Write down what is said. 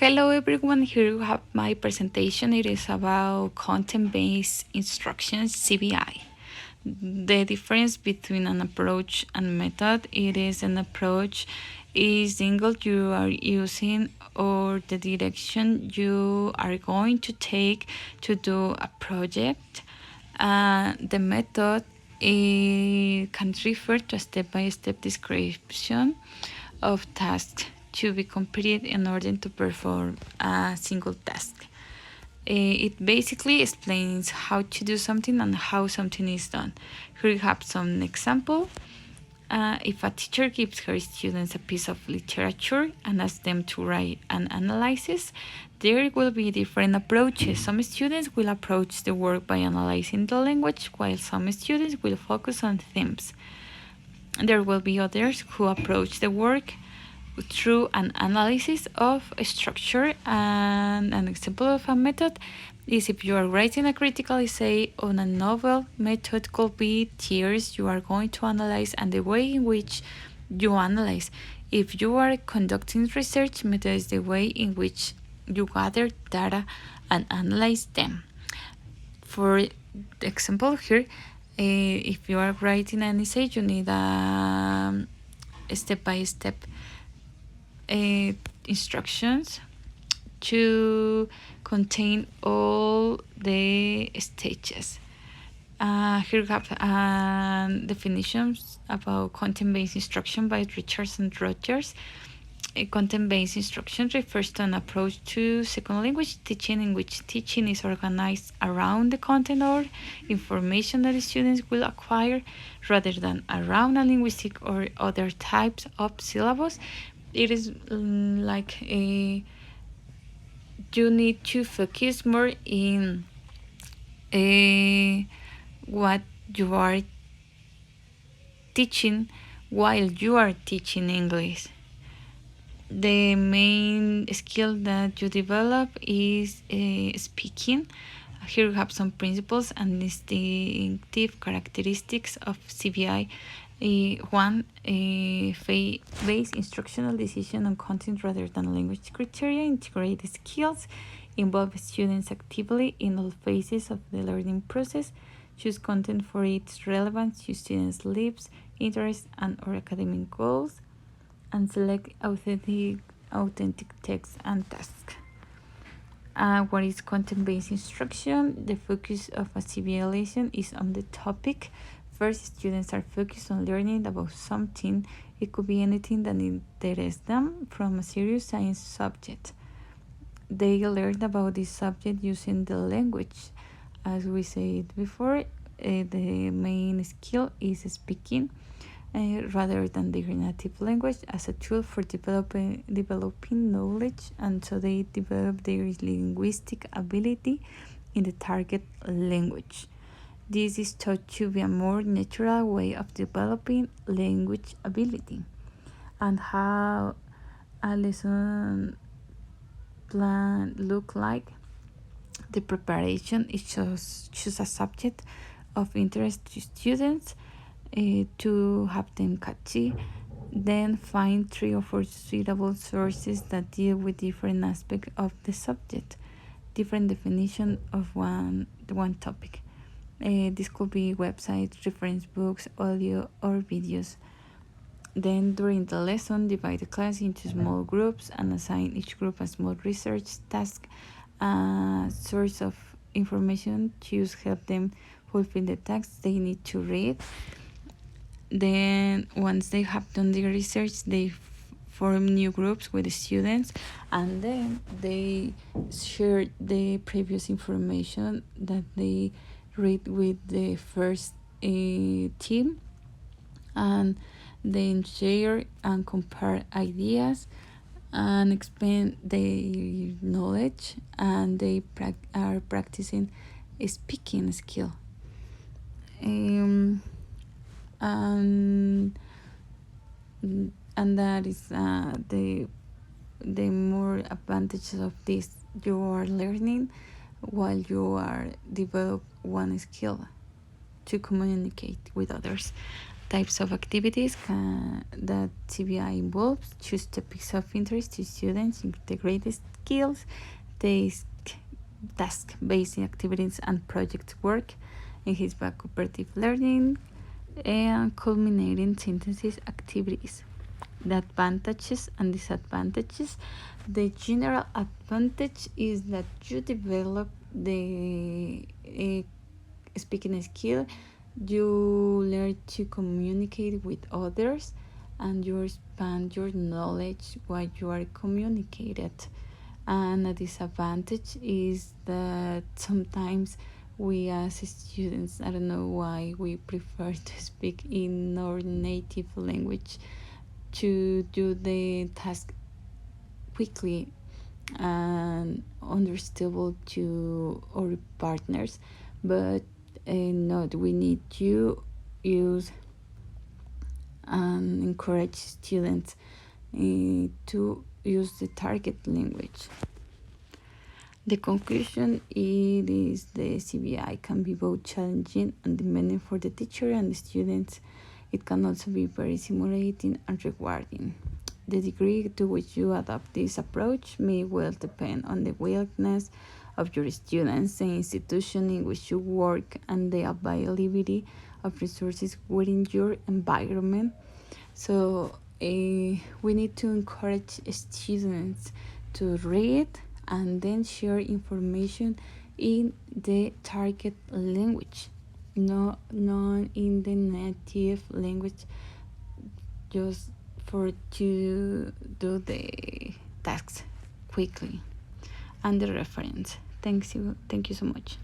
Hello everyone, here you have my presentation. It is about content-based instructions, CBI. The difference between an approach and method, it is an approach is the angle you are using or the direction you are going to take to do a project. The method it can refer to a step-by-step description of tasks to be completed in order to perform a single task. It basically explains how to do something and how something is done. Here you have some example. If a teacher gives her students a piece of literature and asks them to write an analysis, there will be different approaches. Some students will approach the work by analyzing the language, while some students will focus on themes. There will be others who approach the work through an analysis of a structure, and an example of a method is if you are writing a critical essay on a novel. Method could be tiers you are going to analyze and the way in which you analyze. If you are conducting research, method is the way in which you gather data and analyze them. For example here, if you are writing an essay, you need a step-by-step instructions to contain all the stages. Here we have definitions about content-based instruction by Richards and Rogers. Content-based instruction refers to an approach to second language teaching in which teaching is organized around the content or information that the students will acquire rather than around a linguistic or other types of syllabus. It is like you need to focus more in what you are teaching while you are teaching English. The main skill that you develop is speaking. Here we have some principles and distinctive characteristics of CBI. One, base instructional decision on content rather than language criteria. Integrate skills. Involve students actively in all phases of the learning process. Choose content for its relevance to students' lives, interests, and or academic goals. And select authentic text and tasks. What is content-based instruction? The focus of a CBI lesson is on the topic. First, students are focused on learning about something. It could be anything that interests them, from a serious science subject. They learn about this subject using the language. As we said before, the main skill is speaking rather than their native language as a tool for developing knowledge, and so they develop their linguistic ability in the target language. This is thought to be a more natural way of developing language ability. And how a lesson plan look like? The preparation is choose a subject of interest to students to have them catchy. Then find 3 or 4 suitable sources that deal with different aspects of the subject, different definition of one topic. This could be websites, reference books, audio, or videos. Then during the lesson, divide the class into small groups and assign each group a small research task. Source of information to help them fulfill the tasks they need to read. Then once they have done the research, they form new groups with the students, and then they share the previous information that they read with the first team, and then share and compare ideas and expand their knowledge, and they are practicing a speaking skill. And that is the more advantages of this. You are learning while you are develop one skill to communicate with others. types of activities that CBI involves. Choose topics of interest to students, integrate skills, task-based activities and project work, in his back cooperative learning, and culminating synthesis activities. The advantages and disadvantages. The general advantage is that you develop the speaking skill, you learn to communicate with others, and you expand your knowledge while you are communicated. And a disadvantage is that sometimes we as students, I don't know why we prefer to speak in our native language to do the task quickly and understandable to our partners, but not, we need to use and encourage students to use the target language. The conclusion is the CBI can be both challenging and demanding for the teacher and the students. It can also be very stimulating and rewarding. The degree to which you adopt this approach may well depend on the willingness of your students, the institution in which you work, and the availability of resources within your environment. So we need to encourage students to read and then share information in the target language, not in the native language, just for to do the tasks quickly. And the reference. Thank you so much.